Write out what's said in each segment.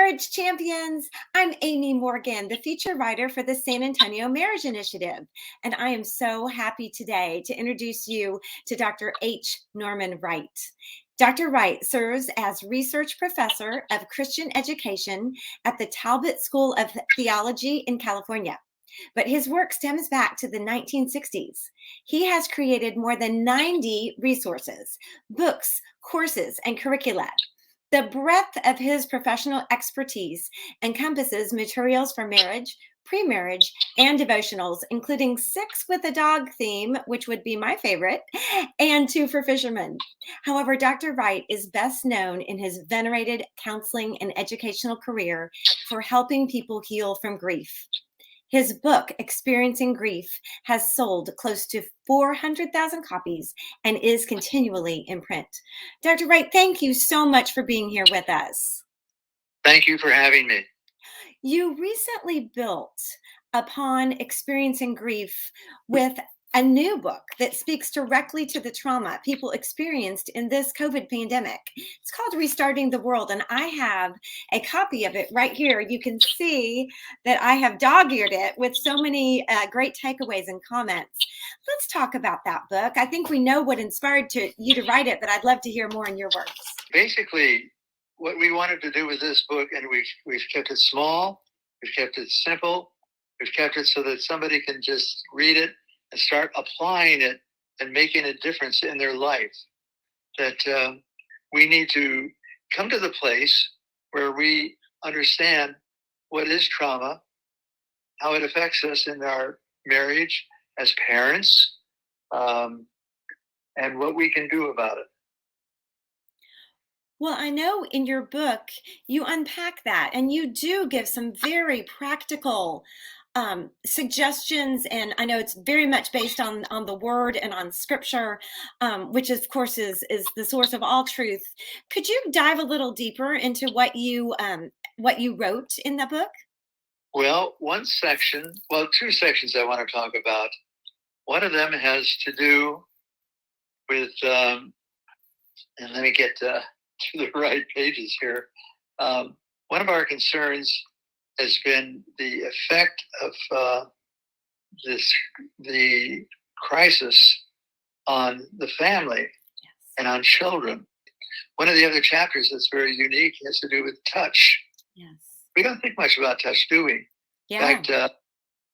marriage champions. I'm Amy Morgan, the feature writer for the San Antonio Marriage Initiative, and I am so happy today to introduce you to Dr. H. Norman Wright. Dr. Wright serves as research professor of Christian education at the Talbot School of Theology in California. But his work stems back to the 1960s. He has created more than 90 resources, books, courses, and curricula. The breadth of his professional expertise encompasses materials for marriage, pre-marriage, and devotionals, including 6 with a dog theme, which would be my favorite, and 2 for fishermen. However, Dr. Wright is best known in his venerated counseling and educational career for helping people heal from grief. His book, Experiencing Grief, has sold close to 400,000 copies and is continually in print. Dr. Wright, thank you so much for being here with us. Thank you for having me. You recently built upon experiencing grief with a new book that speaks directly to the trauma people experienced in this COVID pandemic. It's called Restarting the World, and I have a copy of it right here. You can see that I have dog-eared it with so many great takeaways and comments. Let's talk about that book. I think we know what inspired you to write it, but I'd love to hear more in your words. Basically, what we wanted to do with this book, and we've kept it small, we've kept it simple, we've kept it so that somebody can just read it and start applying it and making a difference in their life. That we need to come to the place where we understand what is trauma, how it affects us in our marriage as parents, and what we can do about it. Well, I know in your book, you unpack that and you do give some very practical suggestions. And I know it's very much based on the word and on scripture, which of course is the source of all truth. Could you dive a little deeper into what you wrote in the book? Well, two sections I want to talk about. One of them has to do with, and let me get to the right pages here. One of our concerns has been the effect of the crisis on the family and on children. One of the other chapters that's very unique has to do with touch. Yes. We don't think much about touch, do we? Yeah. In fact,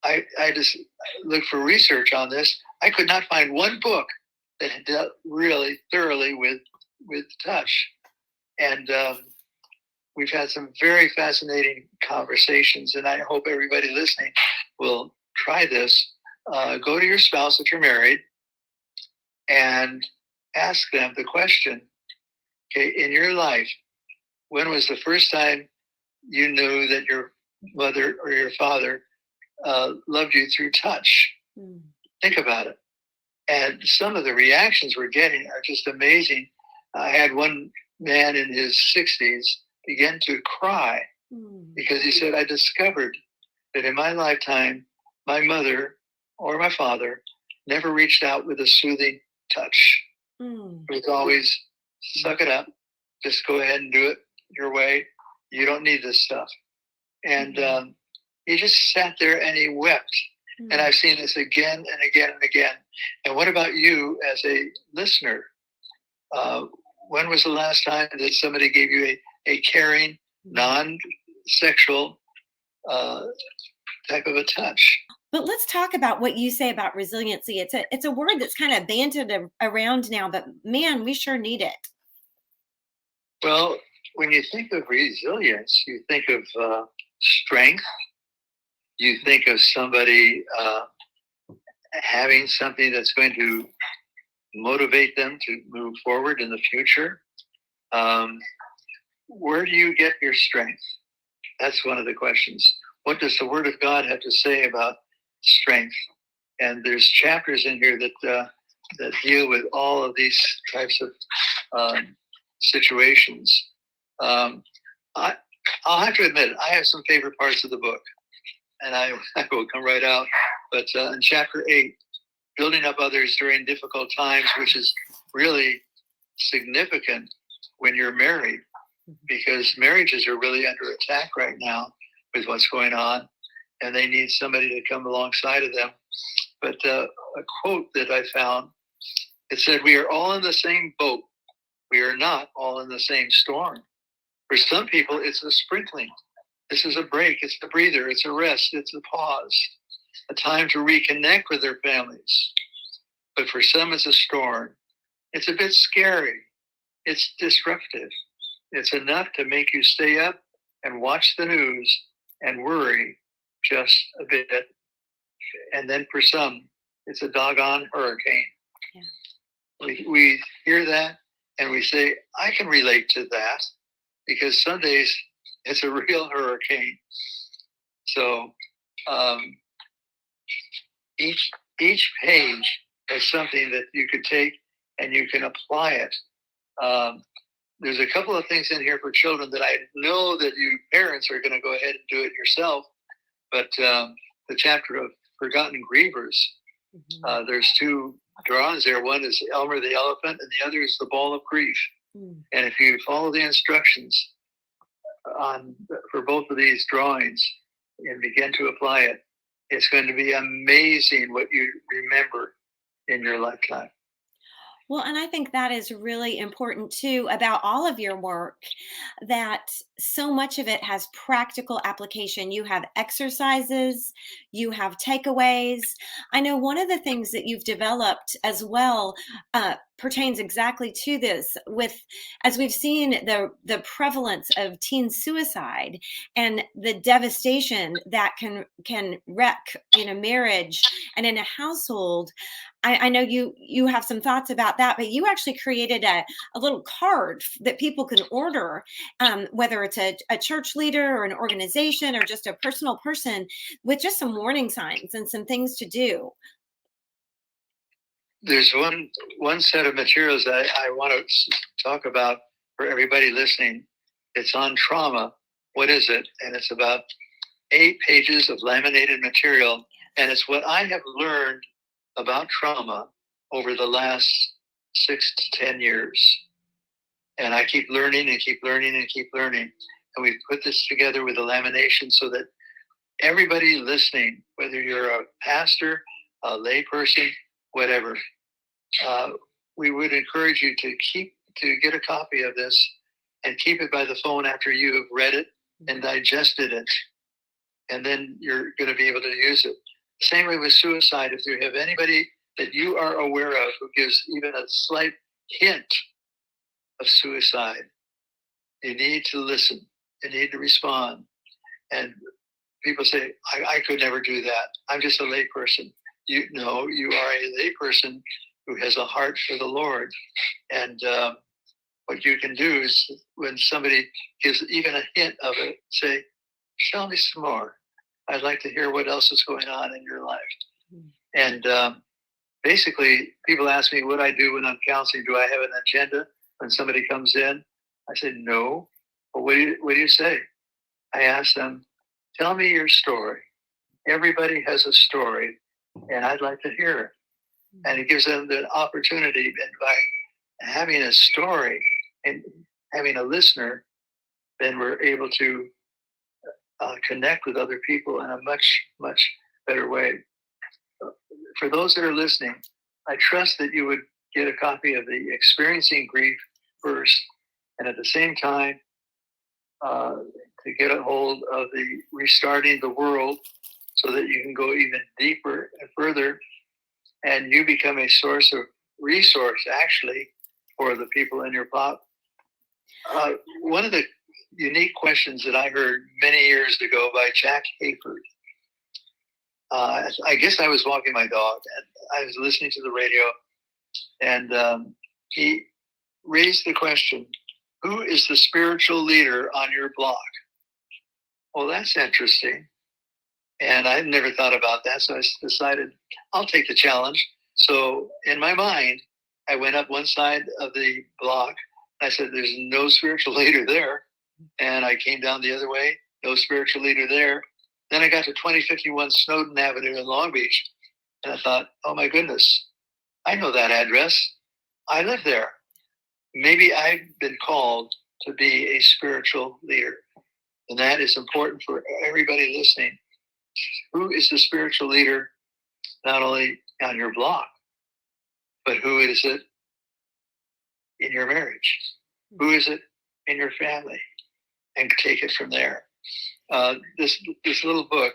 I just looked for research on this. I could not find one book that had dealt really thoroughly with touch. And we've had some very fascinating conversations, and I hope everybody listening will try this. Go to your spouse if you're married and ask them the question, okay, in your life, when was the first time you knew that your mother or your father loved you through touch? Think about it. And some of the reactions we're getting are just amazing. I had one man in his 60s begin to cry because he said, I discovered that in my lifetime, my mother or my father never reached out with a soothing touch. It was always, suck it up, just go ahead and do it your way. You don't need this stuff. And he just sat there and he wept. And I've seen this again and again and again. And what about you as a listener? When was the last time that somebody gave you a caring, non-sexual type of a touch? But let's talk about what you say about resiliency. It's a word that's kind of bandied around now, but man, we sure need it. Well, when you think of resilience, you think of strength. You think of somebody having something that's going to motivate them to move forward in the future. Where do you get your strength? That's one of the questions. What does the Word of God have to say about strength? And there's chapters in here that deal with all of these types of situations. I'll have to admit, I have some favorite parts of the book, and I will come right out. But in chapter 8, building up others during difficult times, which is really significant when you're married. because marriages are really under attack right now with what's going on, and they need somebody to come alongside of them. But a quote that I found, it said, "We are all in the same boat. We are not all in the same storm." For some people, it's a sprinkling. This is a break. It's a breather. It's a rest. It's a pause, a time to reconnect with their families. But for some, it's a storm. It's a bit scary. It's disruptive. It's enough to make you stay up and watch the news and worry just a bit. And then for some, it's a doggone hurricane. Yeah. We hear that and we say, I can relate to that, because some days it's a real hurricane. So each page is something that you could take and you can apply it. There's a couple of things in here for children that I know that you parents are going to go ahead and do it yourself. But the chapter of Forgotten Grievers, there's two drawings there. One is Elmer the elephant, and the other is the ball of grief. And if you follow the instructions for both of these drawings and begin to apply it, it's going to be amazing what you remember in your lifetime. Well, and I think that is really important too about all of your work, that so much of it has practical application. You have exercises, you have takeaways. I know one of the things that you've developed as well pertains exactly to this, with, as we've seen the prevalence of teen suicide and the devastation that can wreck in a marriage and in a household. I know you have some thoughts about that, but you actually created a little card that people can order, whether it's a church leader or an organization or just a personal person, with just some warning signs and some things to do. There's one set of materials that I want to talk about for everybody listening. It's on trauma. What is it? And it's about 8 pages of laminated material. And it's what I have learned about trauma over the last 6 to 10 years. And I keep learning and keep learning and keep learning. And we've put this together with a lamination so that everybody listening, whether you're a pastor, a lay person, whatever, we would encourage you to get a copy of this and keep it by the phone after you have read it and digested it. And then you're going to be able to use it. Same way with suicide. If you have anybody that you are aware of who gives even a slight hint of suicide, you need to listen. You need to respond. And people say, I could never do that. I'm just a lay person. You are a lay person who has a heart for the Lord. And what you can do is, when somebody gives even a hint of it, say, tell me some more. I'd like to hear what else is going on in your life. And basically, people ask me what I do when I'm counseling. Do I have an agenda when somebody comes in? I say, no. Well, what do you say? I ask them, tell me your story. Everybody has a story, and I'd like to hear it. And it gives them the opportunity, and by having a story and having a listener, then we're able to connect with other people in a much, much better way. For those that are listening, I trust that you would get a copy of the Experiencing Grief first, and at the same time, to get a hold of the Restarting the World, so that you can go even deeper and further, and you become a resource, actually, for the people in your pop. One of the unique questions that I heard many years ago by Jack Hayford. I guess I was walking my dog, and I was listening to the radio, and he raised the question, who is the spiritual leader on your block? Well, that's interesting. And I never thought about that, so I decided I'll take the challenge. So in my mind, I went up one side of the block. I said, there's no spiritual leader there. And I came down the other way, no spiritual leader there. Then I got to 2051 Snowden Avenue in Long Beach. And I thought, oh my goodness, I know that address. I live there. Maybe I've been called to be a spiritual leader. And that is important for everybody listening. Who is the spiritual leader, not only on your block, but who is it in your marriage? Who is it in your family? And take it from there. This little book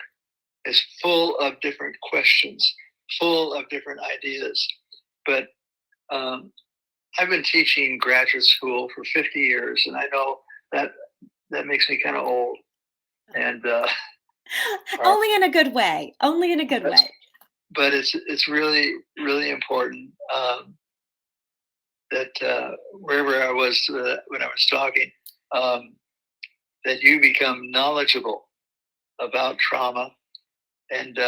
is full of different questions, full of different ideas. But I've been teaching graduate school for 50 years, and I know that makes me kind of old. And only in a good way. Only in a good way. But it's really, really important that wherever I was when I was talking, that you become knowledgeable about trauma. And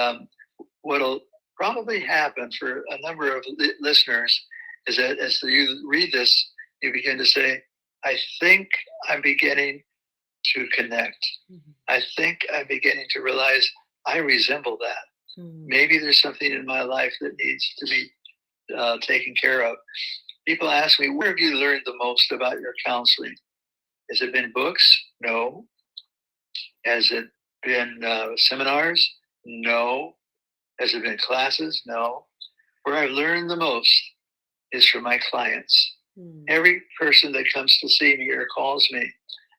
what'll probably happen for a number of listeners is that as you read this, you begin to say, I think I'm beginning to connect. Mm-hmm. I think I'm beginning to realize I resemble that. Mm-hmm. Maybe there's something in my life that needs to be taken care of. People ask me, where have you learned the most about your counseling? Has it been books? No. Has it been seminars? No. Has it been classes? No. Where I've learned the most is from my clients. Every person that comes to see me or calls me,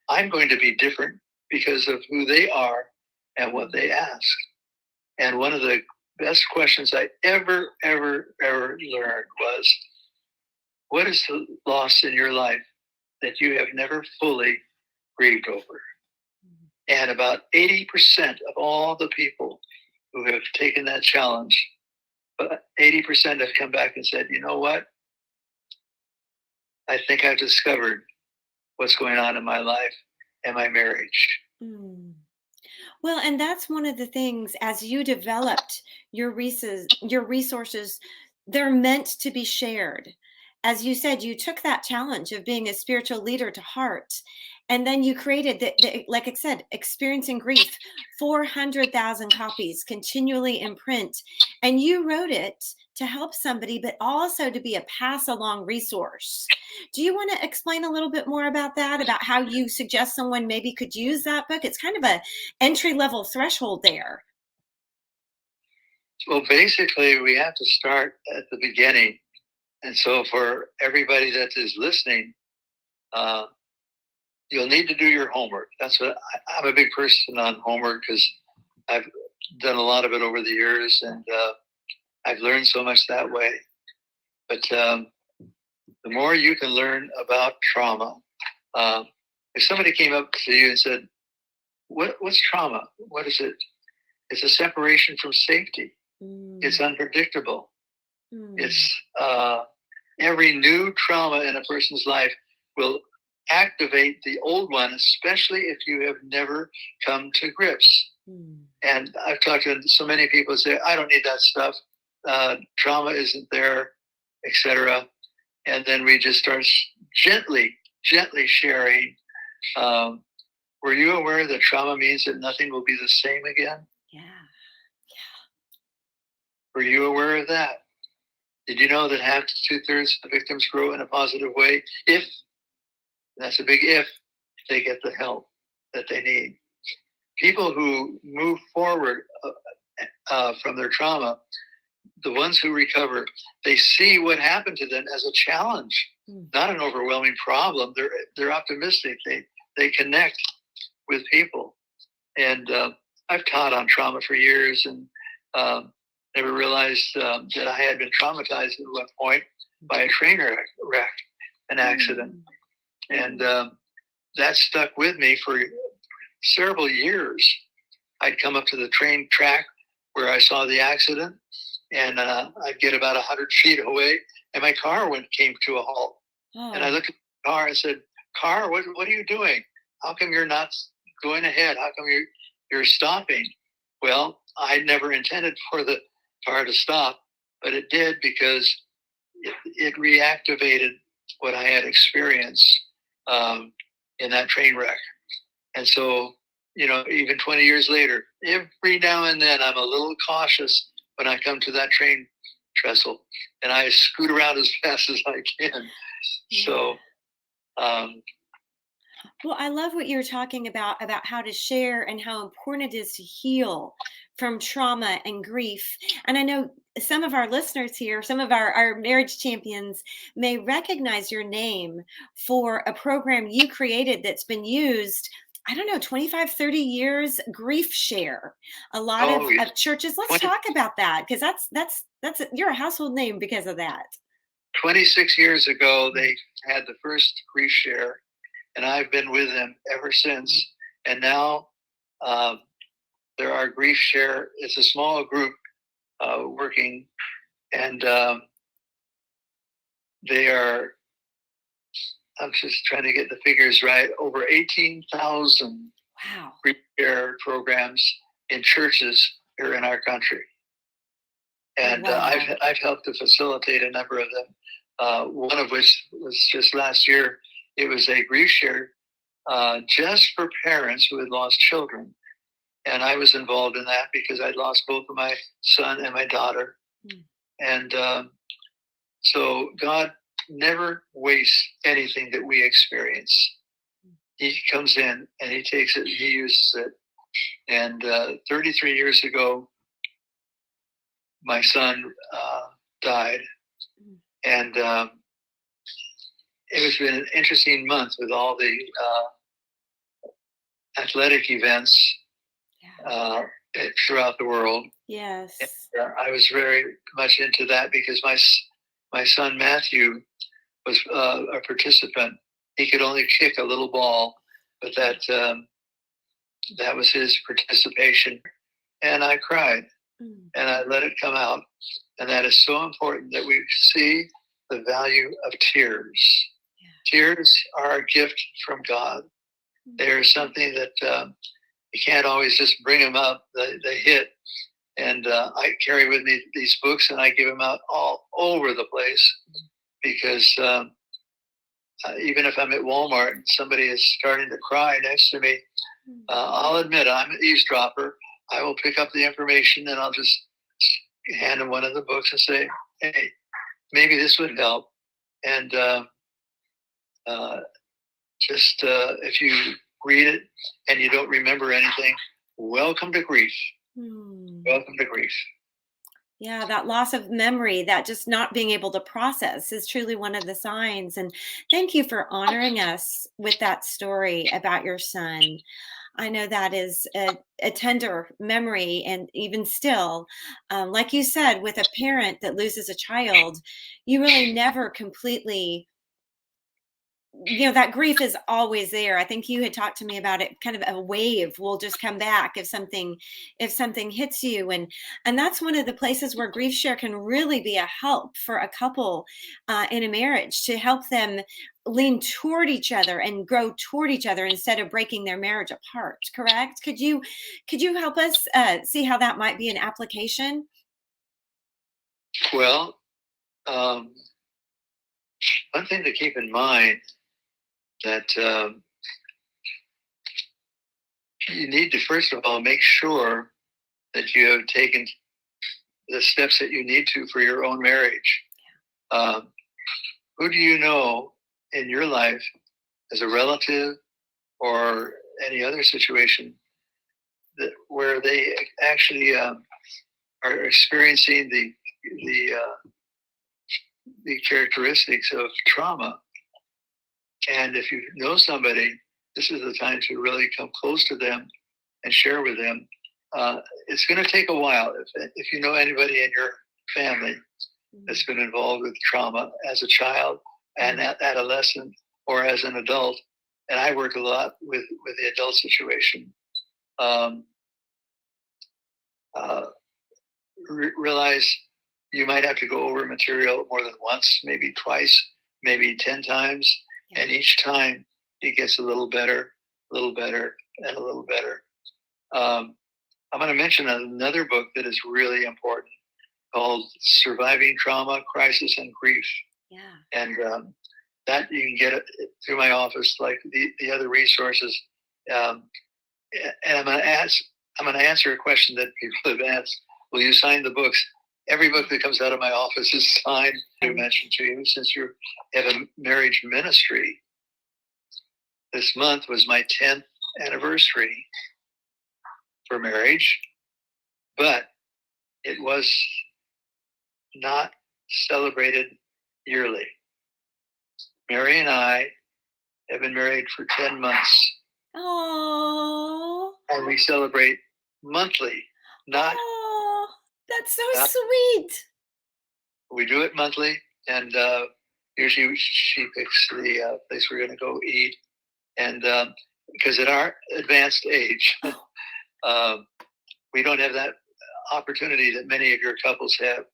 I'm going to be different because of who they are and what they ask. And one of the best questions I ever learned was, what is the loss in your life that you have never fully grieved over? And about 80% of all the people who have taken that challenge, 80% have come back and said, you know what? I think I've discovered what's going on in my life and my marriage. Well, and that's one of the things, as you developed your resources, they're meant to be shared. As you said, you took that challenge of being a spiritual leader to heart. And then you created, like I said, Experiencing Grief, 400,000 copies continually in print. And you wrote it to help somebody, but also to be a pass along resource. Do you want to explain a little bit more about that, about how you suggest someone maybe could use that book? It's kind of a entry-level threshold there. Well, basically, we have to start at the beginning. And so for everybody that is listening, you'll need to do your homework. That's what I'm a big person on homework, because I've done a lot of it over the years, and I've learned so much that way. But the more you can learn about trauma, if somebody came up to you and said, what's trauma? What is it? It's a separation from safety. It's unpredictable. It's every new trauma in a person's life will activate the old one, especially if you have never come to grips. And I've talked to so many people who say, I don't need that stuff. Trauma isn't there, etc. And then we just start gently sharing. Were you aware that trauma means that nothing will be the same again? Yeah. Were you aware of that? Did you know that half to 2/3 of victims grow in a positive way if, that's a big if, they get the help that they need? People who move forward from their trauma, the ones who recover, they see what happened to them as a challenge, not an overwhelming problem. They're optimistic. They connect with people. And I've taught on trauma for years, and never realized that I had been traumatized at one point by a train wreck, an accident. And that stuck with me for several years. I'd come up to the train track where I saw the accident, and I'd get about 100 feet away, and my car came to a halt. And I looked at the car and said, car, what are you doing? How come you're not going ahead? How come you're stopping? Well, I never intended for the car to stop, but it did, because it reactivated what I had experienced in that train wreck. And so, even 20 years later, every now and then I'm a little cautious when I come to that train trestle, and I scoot around as fast as I can. So Well, I love what you're talking about how to share and how important it is to heal from trauma and grief. And I know some of our listeners here, some of our marriage champions may recognize your name for a program you created that's been used, I don't know, 25, 30 years, GriefShare. A lot Oh, yes. of churches. Let's 20, talk about that because you're a household name because of that. 26 years ago, they had the first grief share, and I've been with them ever since. And now uh, there are grief share. It's a small group working, and they are. I'm just trying to get the figures right. Over 18,000 Wow. grief share programs in churches here in our country, and Wow. I've helped to facilitate a number of them. One of which was just last year. It was a grief share just for parents who had lost children. And I was involved in that because I'd lost both of my son and my daughter. Mm. And so God never wastes anything that we experience. He comes in and he takes it, he uses it. And 33 years ago, my son died. And it has been an interesting month with all the athletic events throughout the world. Yes. And, I was very much into that because my son Matthew was a participant. He could only kick a little ball, but that was his participation. And I cried and I let it come out. And that is so important that we see the value of tears. Yeah. Tears are a gift from God. They're something that you can't always just bring them up. They hit. And I carry with me these books and I give them out all over the place because even if I'm at Walmart and somebody is starting to cry next to me, I'll admit I'm an eavesdropper. I will pick up the information and I'll just hand them one of the books and say, hey, maybe this would help. And if you read it and you don't remember anything, welcome to grief. Welcome to grief. Yeah, that loss of memory, that just not being able to process is truly one of the signs. And thank you for honoring us with that story about your son. I know that is a tender memory. And even still, like you said, with a parent that loses a child, you really never completely, that grief is always there. I think you had talked to me about it. Kind of a wave will just come back if something hits you, and that's one of the places where GriefShare can really be a help for a couple in a marriage, to help them lean toward each other and grow toward each other instead of breaking their marriage apart. Correct? Could you help us see how that might be an application? Well, one thing to keep in mind that you need to, first of all, make sure that you have taken the steps that you need to for your own marriage. Who do you know in your life as a relative or any other situation where they actually are experiencing the characteristics of trauma? And if you know somebody, this is the time to really come close to them and share with them. It's going to take a while. If you know anybody in your family that's been involved with trauma as a child and adolescent or as an adult, and I work a lot with the adult situation, realize you might have to go over material more than once, maybe twice, maybe 10 times. And each time it gets a little better, and a little better. I'm going to mention another book that is really important called Surviving Trauma, Crisis, and Grief. Yeah. And that you can get it through my office, like the other resources. And I'm going to answer a question that people have asked. Will you sign the books? Every book that comes out of my office is signed. To mention to you, since you have a marriage ministry, this month was my 10th anniversary for marriage, but it was not celebrated yearly. Mary and I have been married for 10 months. Oh. And we celebrate monthly, not. Oh, that's so sweet. We do it monthly, and usually she picks the place we're going to go eat. And because at our advanced age, we don't have that opportunity that many of your couples have.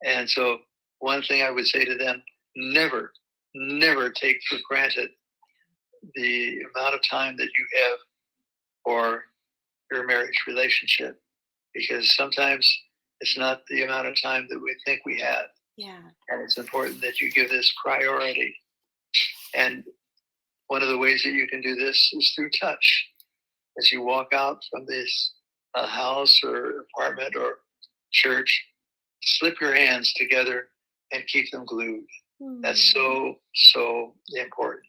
And so one thing I would say to them, never take for granted the amount of time that you have for your marriage relationship, because sometimes it's not the amount of time that we think we have. Yeah. And it's important that you give this priority. And one of the ways that you can do this is through touch. As you walk out from this house or apartment or church, slip your hands together and keep them glued. That's so important.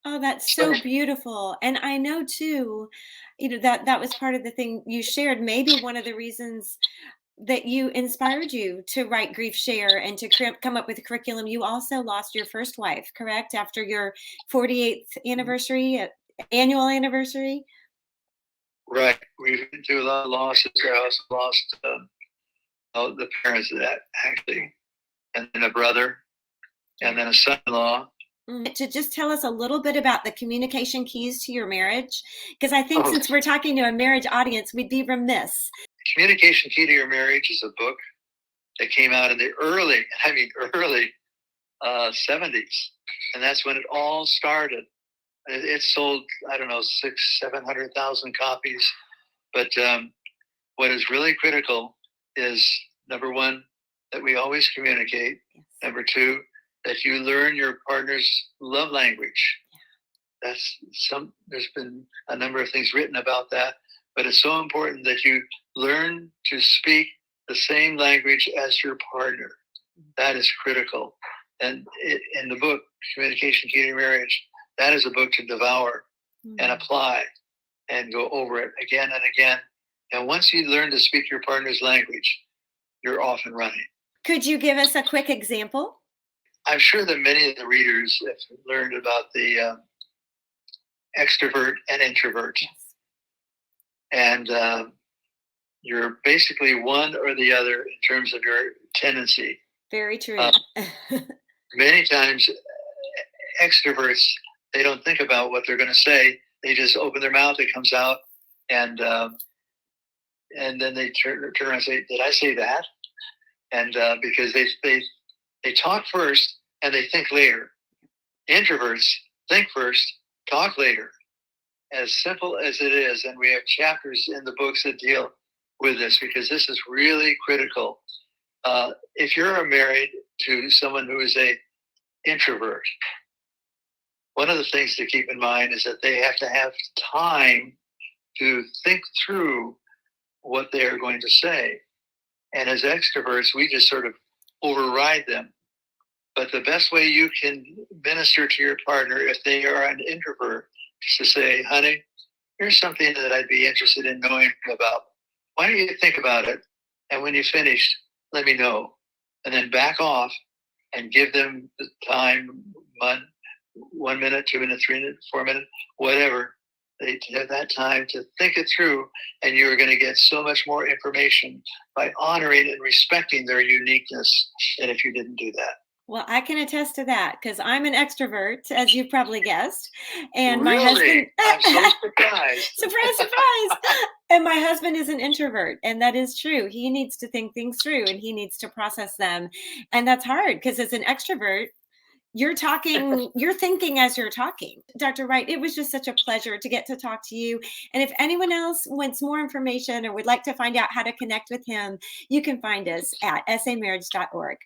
Oh, that's so beautiful. And I know too, that was part of the thing you shared. Maybe one of the reasons that inspired you to write GriefShare and to come up with a curriculum. You also lost your first wife, correct? After your 48th anniversary, annual anniversary. Right. We've been through a lot of losses. I also lost the parents of that, actually, and then a brother, and then a son-in-law. To just tell us a little bit about the communication keys to your marriage, because I think since we're talking to a marriage audience, we'd be remiss. Communication Key to Your Marriage is a book that came out in the early 70s, and that's when it all started. It sold, I don't know, 700,000 copies. But what is really critical is, number one, that we always communicate. Yes. Number two, that you learn your partner's love language. Yeah. There's been a number of things written about that, but it's so important that you learn to speak the same language as your partner. That is critical. And in the book, Communication Key to Your Marriage, that is a book to devour and apply and go over it again and again. And once you learn to speak your partner's language, you're off and running. Could you give us a quick example? I'm sure that many of the readers have learned about the extrovert and introvert. Yes. And you're basically one or the other in terms of your tendency. Very true. Many times, extroverts, they don't think about what they're going to say. They just open their mouth, it comes out, and then they turn around and say, "Did I say that?" And because they talk first and they think later. Introverts think first, talk later. As simple as it is, and we have chapters in the books that deal with this, because this is really critical. If you're married to someone who is a introvert, one of the things to keep in mind is that they have to have time to think through what they are going to say. And as extroverts, we just sort of override them. But the best way you can minister to your partner, if they are an introvert, is to say, "Honey, here's something that I'd be interested in knowing about. Why don't you think about it? And when you finish, let me know." And then back off and give them the time, 1 minute, 2 minutes, 3 minutes, 4 minutes, whatever. They have that time to think it through, and you're going to get so much more information by honoring and respecting their uniqueness than if you didn't do that. Well, I can attest to that, because I'm an extrovert, as you've probably guessed. And really? My husband... I'm so surprised. Surprise, surprise. And my husband is an introvert, and that is true. He needs to think things through, and he needs to process them. And that's hard, because as an extrovert, you're thinking as you're talking. Dr. Wright, it was just such a pleasure to get to talk to you. And if anyone else wants more information or would like to find out how to connect with him, you can find us at samarriage.org.